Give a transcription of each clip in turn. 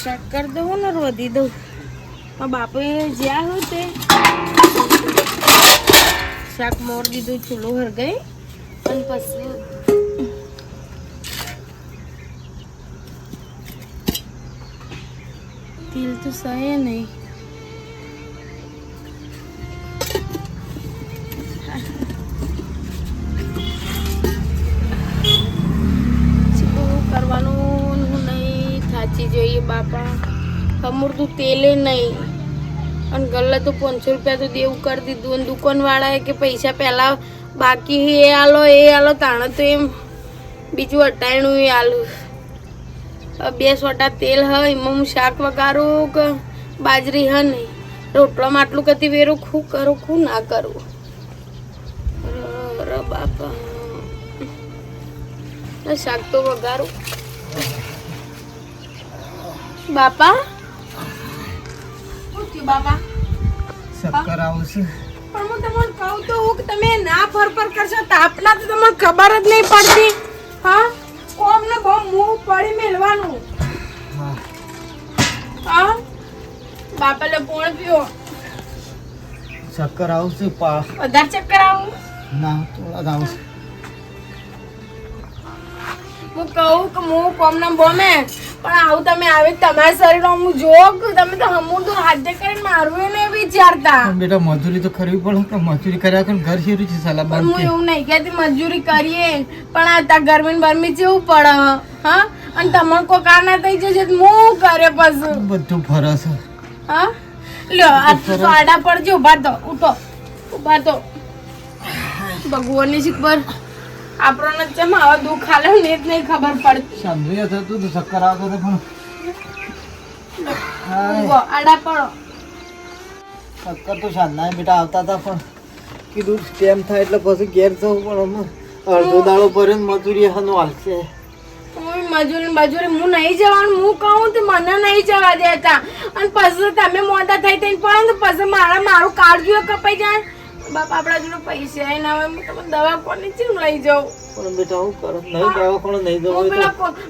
શાક કરી દઉં ને રોધી દઉં. બાપે જ્યાં હોય તે શાક મોર દીધું, ચૂલો હરગાઈ અને પછી તેલ તો સહે નહીં. કરવાનું નહીં થાચી જોઈએ બાપા. અમૂર્તું તેલે નહીં અને ગલ્લે તો 500 રૂપિયા તો દેવું કરી દીધું. અને દુકાનવાળાએ કે પૈસા પહેલાં બાકી એ આલો તાણે તો એમ બીજું 98 એ આલું. 2 સોટા તેલ હોય એમાં હું શાક વગાડું કે બાજરી હ નહીં. રોટલામાં આટલું કદી વેરું ખું કરું ખું ના કરું. અરે બાપા શાક તો વગાડું. બાપા શું થયું બાપા? ચક્કર આવશે. પણ હું તમને કહું તો હું કે તમે ના ફરફર કરશો તાપના તો તમને ખબર જ નહીં પડતી. હા કોમ ને બહુ મું પડી મેલવાનું. હા બાપા લે પોણ પીઓ. ચક્કર આવશે. વધારે ચક્કર આવું ના થોડા આવશે. હું કહું કે હું કોમ ના બોમે પણ આવું તમે આવે તમારા શરીરમાં હું જોઉં કે તમે તો હમું તો હાથે કરીને મારવું એને વિચારતા. બેટા મજૂરી તો કરવી પડે કે મજૂરી કર્યા કે ઘર શેરું છે સાલા બંધ. હું એવું નહીં કહેતી મજૂરી કરીએ પણ આ તા ગરમી બરમી જેવું પડે. હા અને તમને કોઈ કાર ના થઈ જશે તો હું કરે પછી બધું ફરસ. હા લ્યો આ સાડા પડજો. ઉભા તો ઉઠો ઉભા તો. ભગવાનની શીખબર આપણને ચમ આવા દુઃખ હાલે ને જ નહીં ખબર પડતી. સમજી થતું તો ચક્કર આવતો હતો પણ આડા પડો. ચક્કર તો સાંજના બેટા આવતા હતા પણ કીધું ટેમ થાય એટલે પછી ઘેર જવું પણ અડધો દાડો ભર્યો મજૂરી હાનો હાલશે. મજૂરી હું નહીં જવાનું. હું કહું તો મને નહીં જવા દેતા અને પછી તમે મોટા થઈ થઈને પડો ને પછી મારું કાળજું કપાઈ જાય. બાપા આપણા જોડે પૈસા ના હોય હું તમે દવા કોની ચીમ લઈ જાઉં. પણ બેટા હું કરું નહીં દવાખાને નહીં જવું.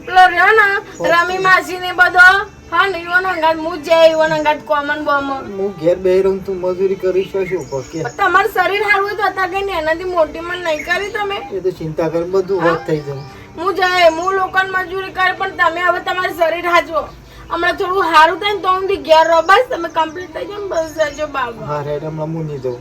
પેલો રહ્યો ને રમી માસી ને બધો હા ને ઈવન અંગાત હું જાય ઈવન અંગાત કોમન બોમ હું ઘેર બેહી રહું તું મજૂરી કરીશ શું પકે. તમારું શરીર સારું હોય તો અત્યારે કઈ એનાથી મોટી મન નહીં કરી તમે. એ તો ચિંતા કરી બધું વાત થઈ જાય. હું જાય હું લોકોને મજૂરી કરે પણ તમે હવે તમારું શરીર હાચવો. હમણાં થોડું સારું થાય ને તો હું ઘેર રહો બસ. તમે કમ્પ્લીટ થઈ જાવ બસ જજો બાબા. હા રેડ હમણાં હું નહીં જાઉં.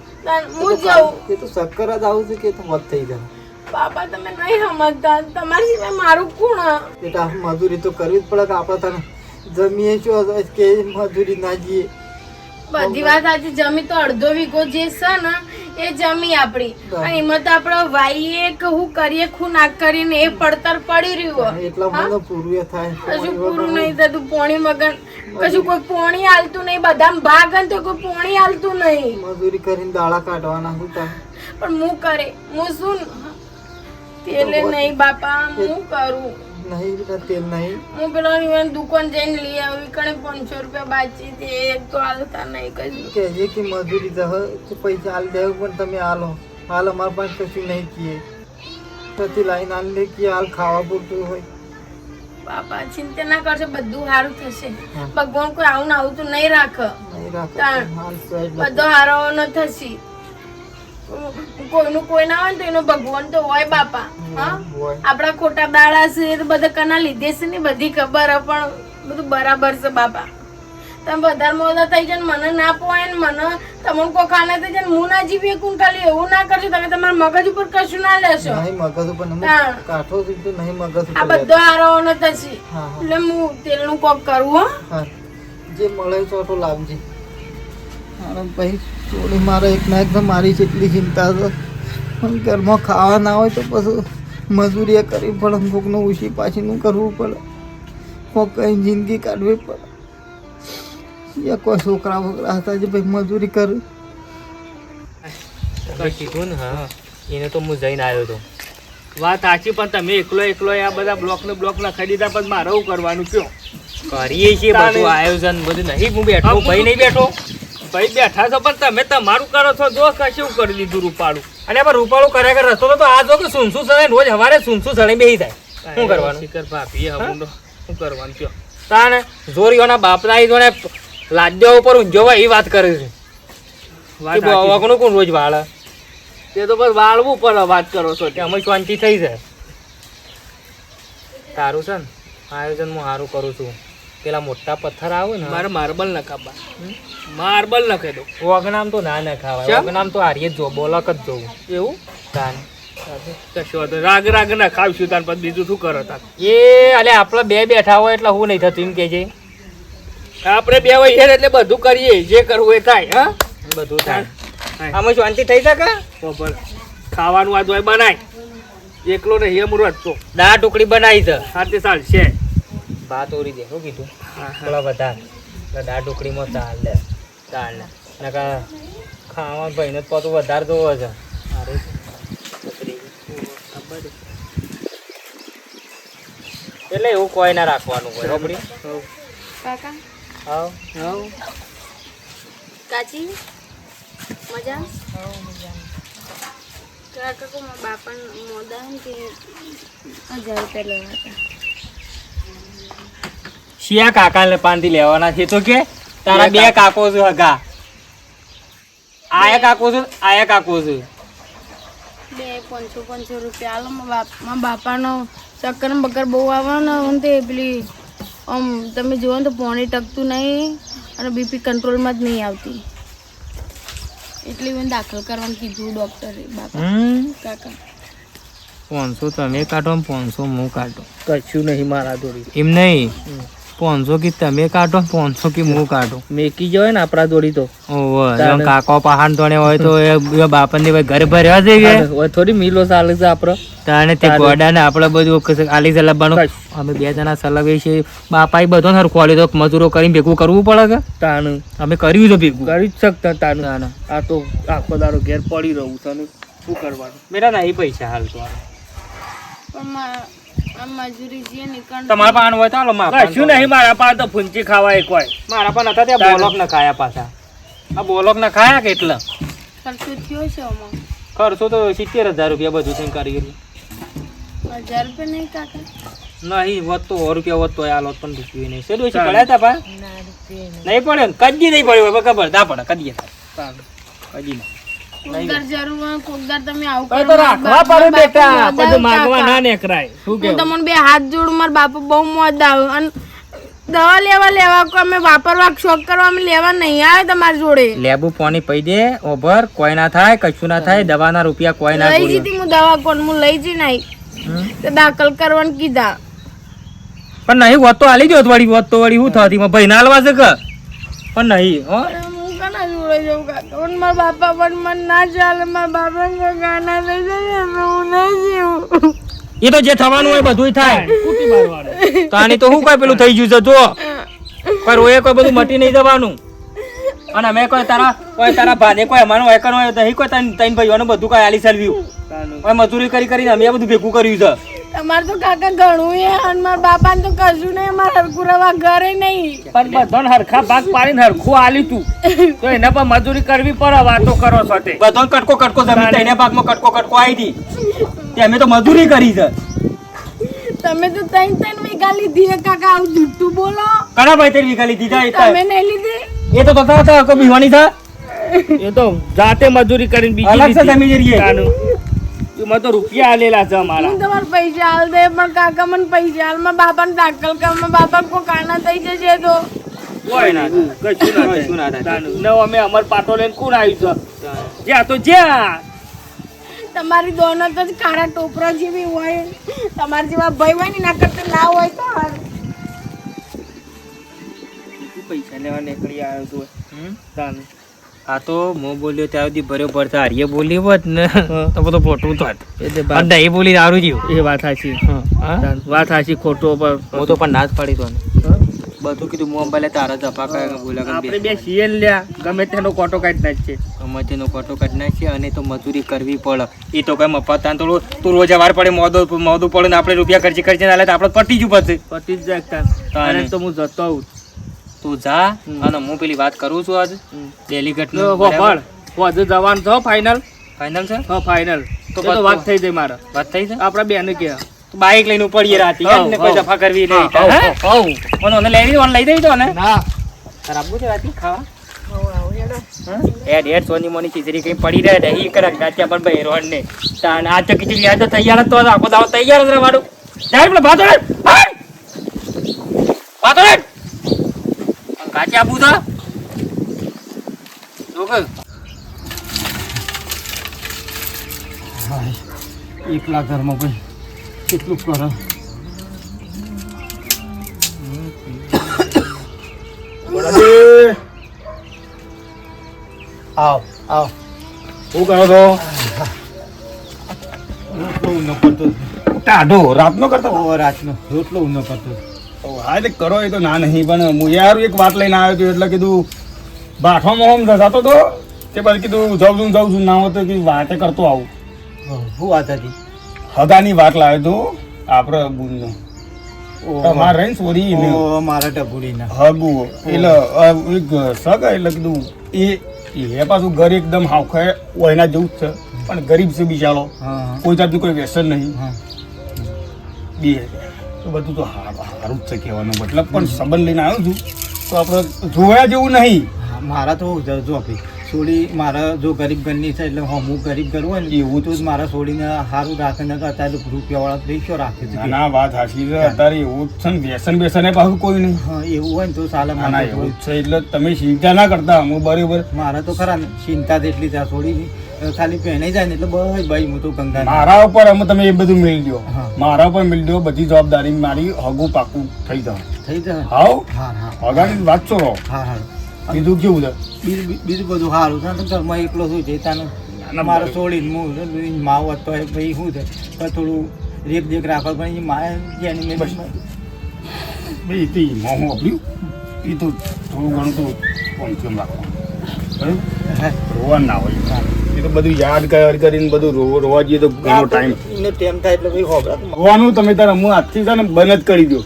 હું જાઉં એ તો ચક્કર જ આવું છે કે તો વાત થઈ જાય. બાપા તમે નહીં સમજતા તમારી સિવાય મારું કોણ. બેટા મજૂરી તો કરવી જ પડે કે આપણે તને જમીએ શું કે મજૂરી ના જઈએ. બધી વાત સાચી. જમી તો અડધો વીઘો જે છે ને એ જમી આપણી અને એમાં તો આપણે વાઈએ કે હું કરીએ ખું નાક કરીને એ પડતર પડી રહ્યું. એટલા મને પૂરું થાય કશું પૂરું નહીં થતું. પોણી મગન કશું કોઈ પોણી હાલતું નહીં. બધા ભાગ તો કોઈ પોણી હાલતું નહીં. મજૂરી કરીને દાડા કાઢવાના હતા પણ હું કરે હું શું તેલે નહીં બાપા હું કરું નહીં બેટા તેલ નહીં. હું પેલો દુકાન જઈને લઈ આવી કણે 500 રૂપિયા બાકી તે એક તો હાલતા નહીં કશું. કહેજે કે મજૂરી તો પૈસા હાલ દેવું પણ તમે હાલો હાલ અમારા પાસે કશું નહીં કીએ પછી લાઈન હાલ લે કે હાલ ખાવા પૂરતું હોય. બાપા ચિંતા ના કરશો બધું સારું થશે. ભગવાન કોઈ આવું આવું તો નહીં રાખે. બધો હારો ન થશે. કોઈનું કોઈ ના હોય તો એનો ભગવાન તો હોય બાપા. હા આપડા ખોટા દાડા છે તો બધા કના લીધે છે ને બધી ખબર પણ બધું બરાબર છે બાપા. તમે વધારે મોડા થઈ જાય મને ના પોવાય ને મને તમને કોઈ ખાના થઈ જાય હું ના જીવીએ કોણ ખાલી એવું ના કરશો. તમે તમારા મગજ ઉપર કશું ના લેશો. આ બધો હારો ન થશે એટલે હું તેલનું કોક કરું. હો જે મળે ચોટો લાવજે. પછી ચોરી મારે એક ના એક મારી જેટલી ચિંતા છે પણ ઘરમાં ખાવા ના હોય તો પછી મજૂરી કરવી પડે. કોકનું ઉછી પાછીનું કરવું પડે. કોક કઈ જિંદગી કાઢવી પડે. યા કોઈ છોકરા વોકરા હતા જે ભાઈ મજૂરી કરે. કીધું ને હા એને તો હું જઈને આવ્યો હતો. વાત સાચી પણ તમે એકલો આ બધા બ્લોક લખાઈ દીધા પછી મારે શું કરવાનું કયો કરીએ છીએ બધું આયોજન બધું નહીં. હું બેઠો ભાઈ નહીં બેઠો ભાઈ બેઠા છો પણ તમે તમારું કરો છો. જો કશું કરી દીધું રૂપાળું અને રૂપાળું કર્યા કર રસ્તો તો આ જો કે સુનસું સળે રોજ હવારે સુનસું સળે બેસી જાય. શું કરવાનું શિખર ભાભી શું કરવાનું કયો તાને જોરીઓના બાપના ઈ જોને લાડ્યા ઉપર ઊંઝો હોય એ વાત કરે છે વાત કે સાચી. વગનું કોણ રોજ વાળે તે તો બસ વાળવું પડે વાત કરો છો કે અમે શાંતિ થઈ જાય તારું છે ને આયોજન હું સારું કરું છું પેલા મોટા પથ્થર આવે ને મારે માર્બલ નખાવા માર્બલ નખે દો વગનામ તો ના ખાવાય કેમ? વગનામ તો હારીએ જ જો બોલક જ જોવું એવું તાન કશો વાંધો નહીં. રાગ રાગ ના ખાવશું તાર પછી બીજું શું કરો તાર એ અલે આપણે બે બેઠા હોય એટલે હું નહીં થતું એમ કેજે આપણે બે હોય હેર એટલે બધું કરીએ જે કરવું એ થાય હા બધું થાય થાય. આમાં શાંતિ થઈ શકે તો પણ ખાવાનું આ દોય બનાય એકલો નહીં એમ રચતો દાળ ટુકડી બનાવી છે સાથે ચાલ છે ભાત ઓરી દે શું કીધું હા, હા. થોડા વધારે એટલે દાળ ટુકડીમાં ચાલ ને નકા ખાવા ભાઈને જ પાછું વધારે જોવો છે અરે એટલે એવું કોઈ ના રાખવાનું હોય રોબડી કાકા હા હવ. કાચી મજા કાકા કો મારા બાપા મોદા ને કે 1000 રૂપિયા લેવા હતા શિયા કાકાને પાનથી લેવાના છે તો કે તારા બે કાકો છે હગા આયા કાકો છે આયા કાકો છે 500 રૂપિયા આલો મારા બાપાનો ચક્કર ને બક્કર બહુ આવવાનો અને તે પેલી આમ તમે જુઓ ને તો પાણી ટકતું નહીં અને બીપી કંટ્રોલમાં જ નહીં આવતી એટલે મને દાખલ કરવાનું કીધું ડૉક્ટરે બાપા કાકા 500 તમે કાઢો ને 500 હું કાઢો કશું નહીં મારા દોડી એમ નહીં 500 કે તમે કાઢો 500 કે હું કાઢો મેકી જવાય ને આપણા દોડી તો ઓહો તાણે. જેમ કાકો પહાડ તોડે હોય તો એ બાપનની ભાઈ ઘરે ભર્યા છે કે હવે થોડી મિલો ચાલે છે આપણો તાણે તે તાણે. ગોડા ને આપણે બધું આલી સલાબવાનું કશ. અમે બે જણા સલાવીએ છીએ બાપા બધો ને ખોલી તો મજૂરો કરીને ભેગું કરવું પડે કે તાણ અમે કર્યું તો ભેગું કરી જ શકતા તાણ તાણે. આ તો આખો દાડો ઘેર પડી રહું તને શું કરવાનું બેટા નહીં પૈસા હાલ તો પણ આ મજૂરી જે નીકળ તમારા પાન હોય તો હાલો કશું નહીં મારા પાસે તો ફૂંચી ખાવા એક હોય મારા પણ હતા ત્યાં બોલોક ન ખાયા પાછા આ બોલોક ન ખાયા કેટલા ખર્ચો થયો છે આમાં ખર્ચો તો 70,000 રૂપિયા બધું થઈને કરી 1000 રૂપિયા નહીં કાકા નહીં વધતો 100 રૂપિયા વધતો આ લોટ પણ રૂપિયો નહીં શેડું છે પડ્યા તા પા નહીં પડ્યો ને કદી નહીં પડ્યો હવે ખબર ના પડે કદી કદી નહીં કોકદાર જરૂર હોય કોકદાર તમે આવું તો કરો રાખવા પડે બેટા બધું માંગવા ના નેકરાય શું હું કેવું તમને બે હાથ જોડું મારા બાપુ બહુ મોત આવે અને દવા લેવા કો અમે વાપરવા શોખ કરવા અમે લેવા નહીં આવે તમારી જોડે લેબુ પાણી પી દે ઓભર કોઈ ના થાય કશું ના થાય દવાના રૂપિયા કોઈ ના લઈ જતી હું દવા કોણ હું લઈ જઈ નહીં તો દાખલ કરવાનું કીધા પણ નહીં વધતો હાલી ગયો વધતો વળી શું થતી ભાઈ ના હાલવા છે કે પણ નહીં હો હું કના જોડે જઉં કાકા પણ મારા બાપા પણ મને ના ચાલે મારા બાપા ગાના લઈ જાય હું નહીં જીવું એ તો જે થવાનું હોય બધું થાય કુટી મારવાનું તાની તો શું કોઈ પેલું થઈ ગયું છે જો કોઈ રોએ કોઈ બધું મટી નહીં જવાનું અને અમે કોઈ તારા ભાને કોઈ અમારું હોય હોય નહીં કોઈ ત્રણ ભાઈઓને બધું કઈ આલી સલવ્યું હવે મજૂરી કરીને અમે બધું ભેગું કર્યું છે તમારે તો કાકા ઘણું એ અને મારા બાપાને તો કશું નહીં મારા હરકુરાવા ઘરે નહીં પણ બધાને હરખા ભાગ પાડીને હરખું આલી તું તો એના પર મજૂરી કરવી પડે વાતો કરો છો તે બધો કટકો જમીન ત્રણે ભાગમાં કટકો આવી હતી તે અમે તો મજૂરી કરી છે તમે તો ત્રણ વીઘા લીધી હે કાકા આવું જુઠ્ઠું બોલો કણા ભાઈ તેરી વીઘા લીધી તમે નહીં લીધી એ તો તથા કોઈ બીવાની છે એ તો જાતે મજૂરી કરીને બીજી અલગ છે લીધી. જમીન જરીએ. તાનું. એમાં તો રૂપિયા આલેલા છે અમારા હું તમારે પૈસા હાલ દે પણ કાકા મને પૈસા હાલ મારા બાપાને દાખલ કર મારા બાપા કોઈ કાના થઈ જશે તો કોઈ ના થાય. કશું ના થાય. તાનું. ને અમે અમર પાટો લઈને કોણ આવ્યું છે જ્યાં તો જ્યાં તમારી દોનો તો જ કાળા ટોપરા જેવી હોય તમારા જેવા ભાઈ હોય ને એના કરતા ના હોય તો હાલ. પૈસા લેવા નીકળી આવ્યો તું તાનું. આ તો હું બોલ્યો ત્યાં સુધી ભર્યો પડતા હારીએ બોલી હોત ને તો બધું ખોટું થાત એટલે અને એ બોલી દારૂ જીવ એ વાત સાચી તાનું. વાત સાચી ખોટો પર હું તો પણ ના જ પાડી તો બધું કીધું મોબાઈલે તારા જપા કરે બોલ્યા આપણે બે સીએલ લ્યા ગમે તેનો કોટો કાઢી નાખશે મધ્યનો કોટો કાઢી નાખીએ અને તો મજૂરી કરવી પડે એ તો કઈ મફત તાન થોડું તું રોજ વાર પડે મોદું પડે ને આપણે રૂપિયા ખર્ચી ના લે તો આપણે પટી જ પછી પતિ જ જાય તાન. તાને. અને તો હું જતો આવું તું જા અને હું પેલી વાત કરું છું આજ ડેલિગેટ જો હોભળ વધુ જવાનું છો ફાઇનલ ફાઇનલ છે હા ફાઇનલ તો તો વાત થઈ જાય મારે વાત થઈ છે આપણા બેને કે બાઈક લઈને પડીએ રાતે હઉ, ને કોઈ હઉ. દફા કરવી હઉ, નહીં હઉ, હઉ. મને ઓને લઈ ઓન લઈ દઈ તો ને ના તાર આપવું છે રાતે ખાવા હેડ સોની મોની ખીચડી કઈ પડી રહે દહીં કરે ગાંઠિયા પણ ભાઈ રોડ ને તાન આ તો ખીચડી યાદ તો તૈયાર જ તો આખો દાવ તૈયાર જ રહેવાનું જાય પેલો ભાતો રે ભાતો રે ગાંઠિયા આપું તો જોક એકલા ઘરમાં ભાઈ કેટલું કરો આવ આવ શું કરો છો રોટલો ઊનો કરતો ટાઢો રાતનો કરતો રાતનો રોટલો ઊનો કરતો હા એટલે કરો એ તો ના નહીં પણ હું યાર એક વાત લઈને આવ્યો હતો એટલે કીધું બાઠવામાં હોમ જતો તો તે પછી કીધું જાઉં છું ના હોય તો કીધું વાતે કરતો આવું શું વાત હતી હગાની વાત લાવ્યો તો આપણે બુનનો તમારે રહીને સોરી ને ઓ મારા ટપુડીના હગુ એટલે એક સગા એટલે કીધું એ પાછું ઘર એકદમ હાવખે એના જેવું જ છે પણ ગરીબ છે બિચારો હા કોઈ જાતનું કોઈ વ્યસન નહીં હા બે તો બધું તો સારું જ છે કહેવાનો મતલબ પણ સંબંધ લઈને આવ્યો છું તો આપણે જોયા જેવું નહીં હા, મારા તો જો ભાઈ સોડી મારા જો ગરીબ ઘરની છે એટલે હું ગરીબ ઘર હોય ને એવું તો જ મારા સોડીને સારું રાખે ને અત્યારે રૂપિયાવાળા પૈસો રાખે છે ના વાત સાચી છે અત્યારે એવું જ છે ને વ્યસન બેસન એ પાછું કોઈ નહીં હા એવું હોય ને તો ચાલે ના મારે એવું જ છે એટલે તમે ચિંતા ના કરતા હું બરોબર મારા તો ખરા ને ચિંતા જેટલી છે સોડીની ખાલી પહેણાઈ જાય ને એટલે બસ ભાઈ હું તો ગંગા મારા ઉપર અમે તમે એ બધું મેળ દો હા. મારા ઉપર મેળ દો બધી જવાબદારી મારી હગું પાકું થઈ જાય થઈ જાય હાવ હા હા હગાની વાત છો હા હા બીજું કેવું છે બીજું બધું સારું છે ને ઘરમાં એકલો શું છે તાનું મારે છોડીને હું માવ હતો ભાઈ શું છે પણ થોડું રેક દેખ રાખવા પણ એ માએ જેની મેં ભાઈ તે મોં વાપર્યું એ તો થોડું ઘણું તો કોન્ફિયમ રાખવાનું બરાબર રોવા ના હોય એ તો બધું યાદ કરીને બધું રોવા જઈએ તો ઘણો ટાઈમ એને ટેમ થાય એટલે ભાઈ હોબરા રોવાનું તમે તારે હું આજથી છે ને બંધ જ કરી દો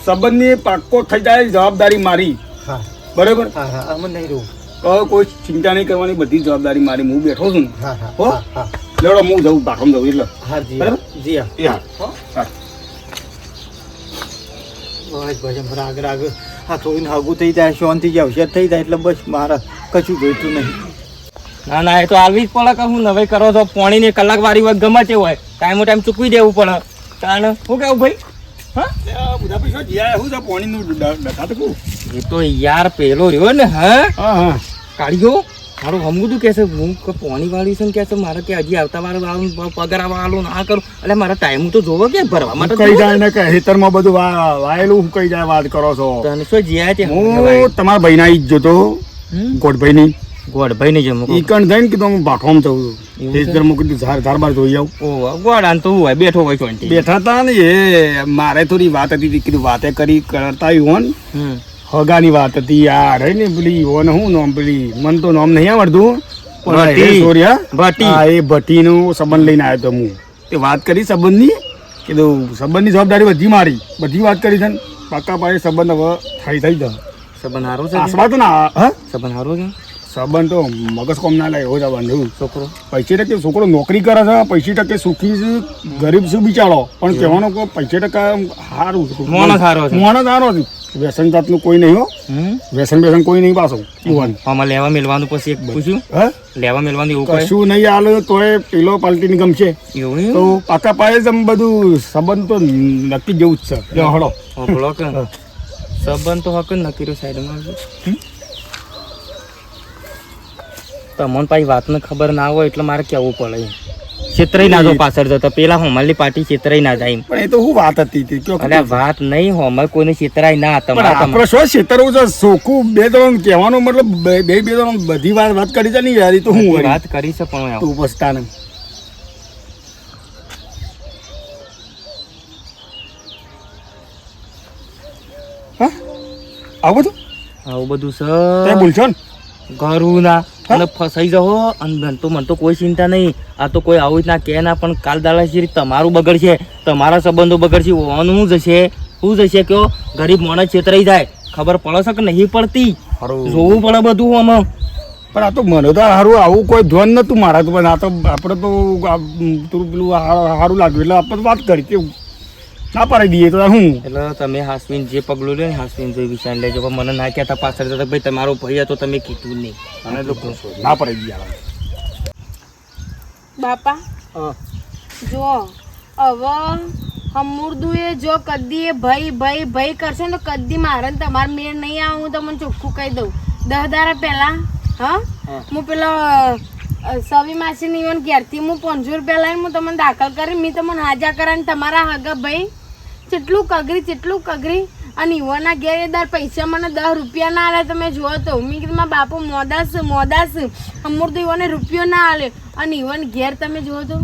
સંબંધની પાક્કો થઈ જાય જવાબદારી મારી હા બરાબર હા હા અમે નહીં રહું તો કોઈ ચિંતા નહીં કરવાની બધી જવાબદારી મારી હું બેઠો છું ને હા હા હો હા લેવડો હું જઉં બાથરૂમ જઉં એટલે હા જી બરાબર? જી હા એ હા બસ બસ રાગ રાગ હા થોડીને હગું થઈ જાય શાંતિ જાય હોશિયાર થઈ જાય એટલે બસ મારા કશું જોઈતું નહીં ના ના એ તો આલવી જ પડે કે હું નવે કરો છો પોણીની કલાક વાળી વાત ગમે તે હોય ટાઈમો ટાઈમ ચૂકવી દેવું પડે કારણ શું કેવું ભાઈ હા બધા પૈસા જ્યાં શું છે પાણીનું ડખા તો કહું એ તો યાર પેલો રહ્યો ને હા હા હા કાઢ્યો મારું હમું તું કે છે હું પોણી વાળી છે ને કે છે મારે કે હજી આવતા વાર પગાર વાળું ના કરું એટલે મારા ટાઈમ તો જોવો કે ભરવા માટે કઈ જાય ને કે ખેતરમાં બધું વાયેલું હું કઈ જાય વાત કરો છો તને શું જ્યાં તે હું તમારા ભાઈના ઈ જ જોતો ગોડભાઈની ગોડભાઈ ને જમો ઈ કણ જઈને કીધું હું બાઠોમ જઉં એવું છું છે? ખેતરમાં કીધું ધાર બાર જોઈ આવું ઓ ગોડાન તો હોય બેઠો હોય ચોંટી બેઠા હતા ને એ મારે થોડી વાત હતી કીધું વાતે કરી કરતા હોન હગાની વાત હતી યાર હે ને પેલી હોન હું નામ પેલી મન તો નામ નહીં આવડતું પણ ભટ્ટી. એ સોરી હા ભટ્ટી. હા, એ ભટ્ટીનું સંબંધ લઈને આવ્યો તો હું તે વાત કરી સંબંધની કીધું સંબંધની જવાબદારી બધી વાત કરી છે ને પાકા પાયે સંબંધ હવે થઈ જાય સંબંધ હારો છે આસવા તો ના હા સંબંધ હારો છે સંબંધ તો મગજ કોમ ના લાગે એવો જ આવવાનું છોકરો 50% છોકરો નોકરી કરે છે 50% સુખી છે ગરીબ છે બિચારો પણ કહેવાનો કોઈ 50% સારું છે મોણસ હારો છે. મોણસ સારો છે વ્યસન જાતનું કોઈ નહીં હો વ્યસન કોઈ નહીં પાછો યુવાન આમાં લેવા મેલવાનું પછી એક પૂછ્યું હે લેવા મેલવાનું એવું કહે કશું નહીં આલે તોય પેલો પાલટીની ગમશે એવું તો પાકા પાયે જ આમ બધું સંબંધ તો નક્કી જેવું જ છે લ્યો હળો બોલો કે સંબંધ તો હક જ નક્કી રહ્યો સાઈડમાં તમને પાછી વાતને ખબર ના હોય એટલે મારે કહેવું પડે છેતરાઈ ના જો પાછળ જતો પેલા હોમલની પાર્ટી છેતરાઈ ના જાય પણ એ તો શું વાત હતી તે કયો અલ્યા વાત નહીં હોમલ કોઈને છેતરાય ના પણ આપણે શું છેતરવું છે સોખું બે ત્રણ કહેવાનો મતલબ બે ત્રણ બધી વાત કરી છે ને યાર એ તો હું વળી. વાત કરી છે પણ તું પછતા ને હા આવું બધું આવું બધું તે છે બોલશો ને ઘરું ના અને ફસાઈ જાઓ અને મને તો કોઈ ચિંતા નહીં આ તો કોઈ આવું જ ના કે ના પણ કાલ દાડા તમારું બગડશે તમારા સંબંધો બગડશે ઓનું શું જશે કયો ગરીબ માણસ છેતરાઈ જાય ખબર પડે છે કે નહીં પડતી જોવું પડે બધું આમાં પણ આ તો મને તો સારું આવું કોઈ ધ્યાન નતું મારા તો પણ આ તો આપણે તો થોડું પેલું સારું લાગ્યું એટલે આપણે વાત કરી કે ના પાડી દઈએ તો હું એટલે તમે હાસવીન જે પગલું લે ને હાસવીન જે વિચાર લેજો પણ મને ના કહેતા પાછળ જતા ભાઈ તમારો ભાઈ હતો તમે કીધું નહીં અને તો ના પાડી દઈએ હાલ. બાપા હા. જો હવે હમુરદુએ જો કદી એ ભાઈ કરશે ને તો કદી મારે ને તમારે મેળ નહીં આવે. હું તમને ચોખ્ખું કહી દઉં 10 દાડા પહેલા હા હું પેલો સવી માસીની ઈવન ઘેરથી હું 500 રૂપિયા લઈને હું તમને દાખલ કરી મેં તમને હાજા કરાવીને તમારા હગા ભાઈ કેટલું કગરી અને ઈવનના ઘેર એ દર પૈસા મને 10 રૂપિયા ના આલે. તમે જુઓ તો મેં કીધું મારા બાપુ મોદાસ હમુરદુ ઈવને રૂપિયો ના આલે અને ઈવન ઘેર તમે જુઓ તો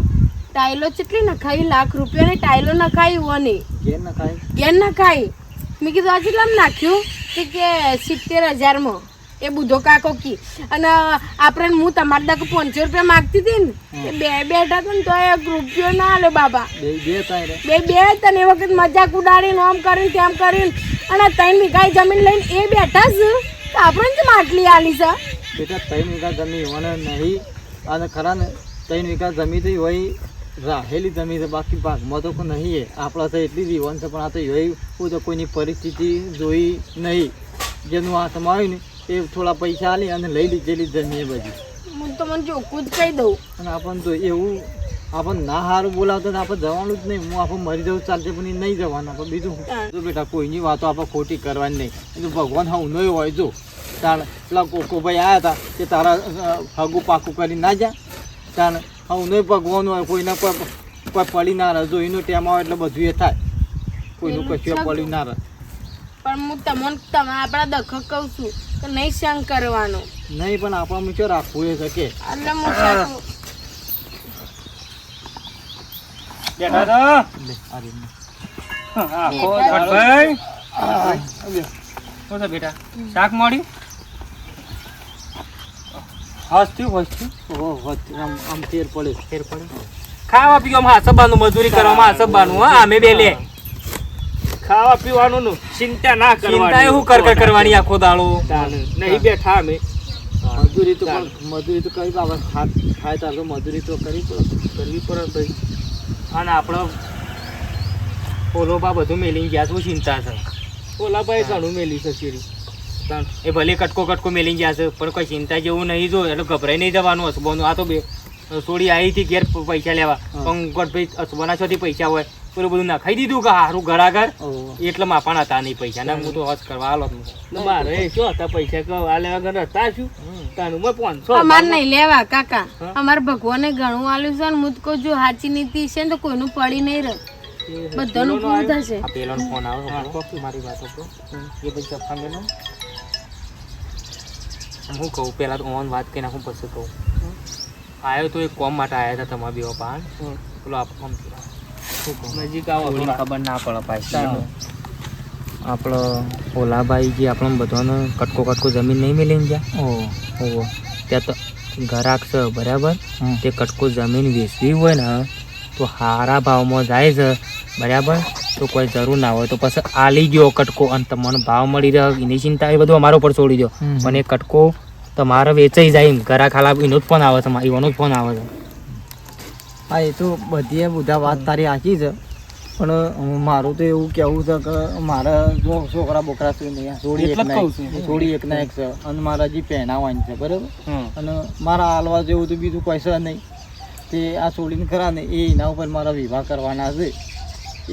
ટાઈલો કેટલી નખાઈ લાખ રૂપિયાની ટાઈલો નખાઈ ઈવને ઘેર નખાઈ. મેં કીધું આ કેટલામાં નાખ્યું કે 70,000માં એ બુધો કાકો કી અને આપણે હું તમારા દાખલ 500 રૂપિયા માગતી હતી ને બે બેઠા હતા ને તો 1 રૂપિયો ના આલે બાબા. બે તને એ વખત મજાક ઉડાડીને આમ કરીને તેમ કરીને અને 3 વીઘા જમીન લઈને એ બેઠા છે તો આપણે જ માટલી આલી છે. બેટા 3 વીઘા જમીન ઈવને નહીં અને ખરા ને 3 વીઘા જમીન તો વહી રાહેલી જમીન છે બાકી ભાગમાં તો કોઈ નહીં આપણા તો એટલી જ ઈવન છે પણ આ તો એવી હું તો કોઈની પરિસ્થિતિ જોઈ નહીં જેનું હાથમાં આવ્યું ને એ થોડા પૈસા આલી અને લઈ લીધેલી જમીન બધી. હું તો મને ચોખ્ખું જ કહી દઉં અને આપણને તો એવું આપણને ના સારું બોલાવતો ને આપણે જવાનું જ નહીં. હું આપણે મરી જવું ચાલશે પણ એ નહીં જવાનું આપણે બીજું જો બેટા કોઈની વાતો આપણે ખોટી કરવાની નહીં. એ તો ભગવાન હવનો હોય જો તાણ પેલા કોકોભાઈ આવ્યા હતા કે તારા હગું પાકું કરી ના જા તાણ હવનો ભગવાન હોય કોઈને કોઈ પડી ના રહે જો એનો ટેમ આવે એટલે બધું એ થાય કોઈનું કશું પડી ના રહે. પણ હું તમે આપણા દખલ કહું છું કે નહીં સંગ કરવાનો નહીં પણ આપણા મીઠો રાખવું એ શકે એટલે હું સાચું બેઠા તો બેટા શાક મળ્યું આમ ફેર પડે ખાવા પીવામાં હાસબાનું મજૂરી કરવામાં હાસબાનું હા અમે બે લે ખાવા પીવાનું નું ચિંતા ના કરવાની ચિંતા એવું કરવાની આખો દાડો નહીં બેઠા અમે મજૂરી તો કરી બાબા ખાય તાર તો મજૂરી તો કરવી પડે ભાઈ. અને આપણો ઓલોબા બધું મેલી ગયા શું ચિંતા છે ઓલાભાઈ ઘણું મેલી છે શીરી એ ભલે કટકો મેલી ગયા છે પણ કોઈ ચિંતા જેવું નહીં જો એટલે ગભરાઈ નહીં જવાનું હસબોનું. આ તો બે સોડી આવી હતી ઘેર પૈસા લેવા પણ ભાઈ હસબોના છોથી પૈસા હોય પેલું બધું નાખાઈ દીધું કે હારું ઘરાઘર એટલે માપણ હતા નહીં પૈસા ને હું તો હસ કરવા આલો મારે શું હતા પૈસા કે આ લેવા ઘર હતા શું તાનું મેં 500 અમારે નહીં લેવા કાકા અમારે ભગવાને ઘણું આલ્યું છે ને હું તો કહું જો સાચી નીતિ છે ને તો કોઈનું પડી નહીં રહે બધાનું પૂરું થશે. આ પેલો ફોન આવ્યો મારી વાત હતો એ પછી સફા મેલો હું કહું પેલા તો ઓન વાત કરી નાખું પછી કહું આવ્યો તો એક કોમ માટે આવ્યા હતા તમારા બે પાન પેલો આપમ નજીક આવો ખબર ના પડે પાછી આપણો ઓલાભાઈ જે આપણને બધાને કટકો જમીન નહીં મેલીને ગયા ઓહો ત્યાં તો ઘરાક છે બરાબર તે કટકો જમીન વેચવી હોય ને તો સારા ભાવમાં જાય છે બરાબર તો કોઈ જરૂર ના હોય તો પછી આલી ગયો કટકો અને તમને ભાવ મળી રહ્યો એની ચિંતા એ બધું અમારા ઉપર છોડી દો પણ એ કટકો તમારે વેચાઈ જાય એમ ઘરા ખાલા એનો જ ફોન આવે છે એવાનો જ ફોન આવે છે. હા એ તો બધી બધા વાત તારી સાચી છે પણ મારું તો એવું કહેવું છે કે મારા જો છોકરા બોકરા છે નહીં થોડી એક ના એક છે અને મારા જે પહેનાવાની છે બરાબર અને મારા હાલવા જેવું તો બીજું કોઈ છે નહીં તે આ છોડીને ખરા ને એ એના ઉપર મારા વિવાહ કરવાના છે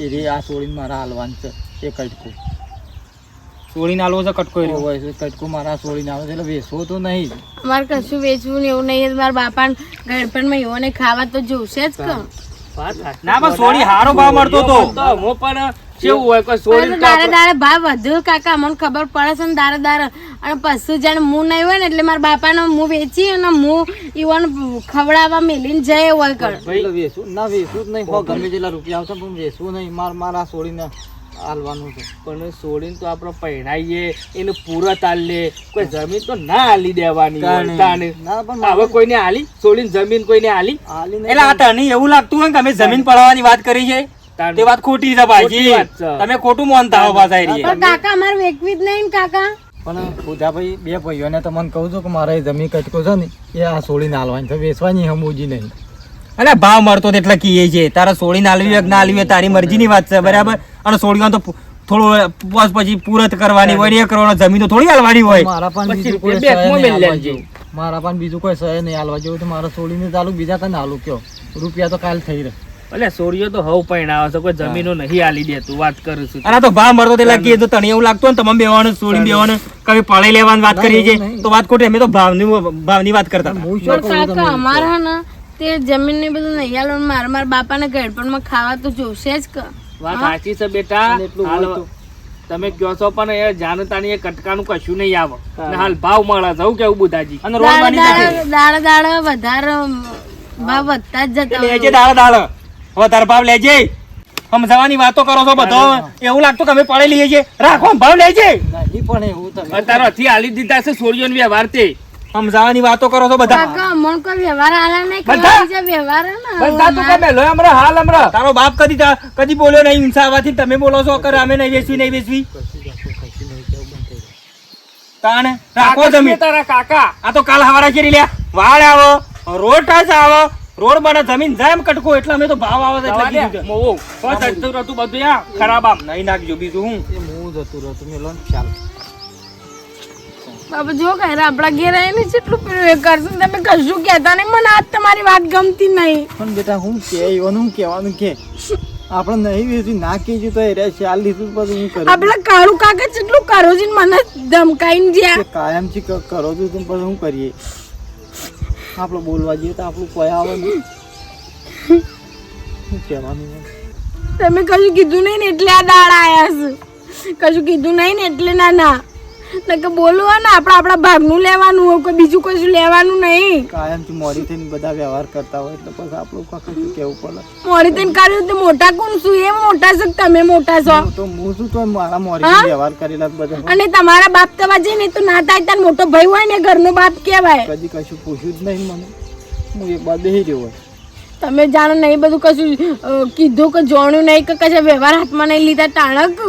એ રે આ છોડીને મારા હાલવાનું છે એ કટકો છોડીને હાલવો છે કટકો હોય છે કટકો મારા છોડીને આવે છે એટલે વેચવો તો નહીં અમારે કશું વેચવું ને એવું નહીં મારા બાપા ગણપણમાં એવોને ખાવા તો જોશે જ કે ના પણ સોડી હારો ભાવ મળતો તો હું પણ કેવું હોય કોઈ સોડી દારે ભાવ વધુ કાકા મને ખબર પડે છે ને દારે અને પશુ જાણે હું નહીં હોય ને એટલે મારા બાપાનો હું વેચી અને હું ઈવન ખવડાવવા મેલીને જઈએ હોય કર વેચવું ના વેચવું જ નહીં ગમે તેટલા રૂપિયા આવશે પણ વેચવું નહીં મારા છોડીને હાલવાનું છે પણ સોડીને તો આપણે પહેણાઈએ એને પૂરો તાલ લે કોઈ જમીન તો ના હાલી દેવાની હવે કોઈને હાલી સોડીને જમીન કોઈને હાલી એટલે આ તને એવું લાગતું હોય કે અમે જમીન પડવાની વાત કરી છે તે વાત ખોટી છે ભાઈજી તમે ખોટું માનતા હો પાછા કાકા અમારે વેચવી જ નહીં કાકા પણ ખુદાભાઈ બે ભાઈઓને તો મને કહું છું કે મારે જમીન કટકો છે ને એ આ છોડીને હાલવાની છે વેચવાની હમુજી નહીં અલે ભાવ મળતો તો એટલે કીએ છે તારા સોડીને આલવી હોય કે ના આલવી હોય તારી મરજીની વાત છે બરાબર. અને સોડીમાં તો થોડું પોસ પછી પૂરત કરવાની હોય ને એ કરવાનો જમીન તો થોડી હાલવાની હોય. મારા પણ પછી બીજું કોઈ બેંકમાં સહાય નહીં મેલી આલવા લેજો. જેવું. મારા પણ બીજું કોઈ સહાય નહીં આલવા જેવું તો મારા સોડીને ચાલુ બીજા કને આલું કયો રૂપિયા તો કાલ થઈ રહે. અલે સોડીઓ તો હવ પૈણાવે છે કોઈ જમીનો નહીં આલી દેતું વાત કરું છું. અને તો ભાવ મળતો એટલે કીએ તો તને એવું લાગતું ને તમામ બેવાનું સોડી બેવાનું કઈ પાળી લેવાની વાત કરીએ છે તો વાત ખોટી. અમે તો ભાવની વાત કરતા હતા. હું શું પણ કહું કાકા અમારા ને તે જમીન ને બધું નહીં આલો મારા બાપાને ગળપણમાં ખાવા તો જોશે જ કે. વાત સાચી છે બેટા. અને એટલું હાલ હોય તો. તમે કહો છો પણ એ જાણતાની એ કટકાનું કશું નહીં આવે. અને હાલ ભાવ મળે જવું કેવું બુધાજી. અને રોડ બની જશે. દાડા વધારે ભાવ વધતા જ જતા લેજે દાળ વધારે ભાવ લેજે. સમજાવવાની વાતો કરો છો બધો એવું લાગતું કે અમે પડે લઈએ છીએ. રાખો ભાવ લેજે. નહીં પણ એવું તમે તારો હથી હાલી દીધા છે સોળીઓનો વ્યવહાર તે સમજાવવાની વાતો કરો છો બધા. કાકા અમણ કોઈ વ્યવહાર આલા નહીં બધા? કરવા બીજા વ્યવહાર હે ને બધા તું કે મેલો હમણાં હાલ હમણાં તારો બાપ કદી બોલ્યો નહીં હિંસા આવવાથી તમે બોલો છો કે અમે નહીં વેચવી તાણે રાખો જમીન તારા કાકા. આ તો કાલ હવારા કરી લ્યા વાળ આવો રોડ ટાચ આવો રોડ બને જમીન જાય એમ કટકો એટલે અમે તો ભાવ આવે એટલે કીધું મોવો બસ હતું બધું યા ખરાબ આમ નહીં નાખજો બીજું હું એ હું જતું રહું મેલો ને ખ્યાલ. બાબા જો કઈ આપડા ઘેર આવીને કેટલું પેલું એ કરશું તમે કશું કહેતા નહીં મને આજ તમારી વાત ગમતી નહીં. પણ બેટા હું કે એવાનું હું કહેવાનું કે આપણે નહીં વેચી ના કહેજો તો એ રે ચાલ લીધું બધું હું કરું આપડા કાળુ કાકા કેટલું કરો છે ને મને ધમકાઈને જ્યાં કે કાયમથી કરો છો તો પછી શું કરીએ આપણે બોલવા જઈએ તો આપણું કોઈ આવે નહીં શું કહેવાનું હોય? તમે કશું કીધું નહીં ને એટલે આ દાડા આયા છે કશું કીધું નહીં ને એટલે ના કે બોલવું હોય ને આપણા ભાગનું લેવાનું હોય કોઈ બીજું કશું લેવાનું નહીં. કાયમથી મોડી થઈને બધા વ્યવહાર કરતા હોય એટલે પછી આપણું કાંઈ શું કહેવું પડે. મોડી થઈને કર્યું તો મોટા કોણ છું એ મોટા છો કે તમે મોટા છો હું તો હું શું તો મારા મોડી વ્યવહાર કરેલા બધા અને તમારા બાપ તવા જઈને તો ના થાય તાર મોટો ભાઈ હોય ને ઘરનો બાપ કહેવાય. કદી કશું પૂછ્યું જ નહીં મને હું એક બાદ બેસી રહ્યો હોય. તમે જાણો નહીં બધું કશું કીધું કે જોણ્યું નહીં કે કશા વ્યવહાર હાથમાં નહીં લીધા ટાણક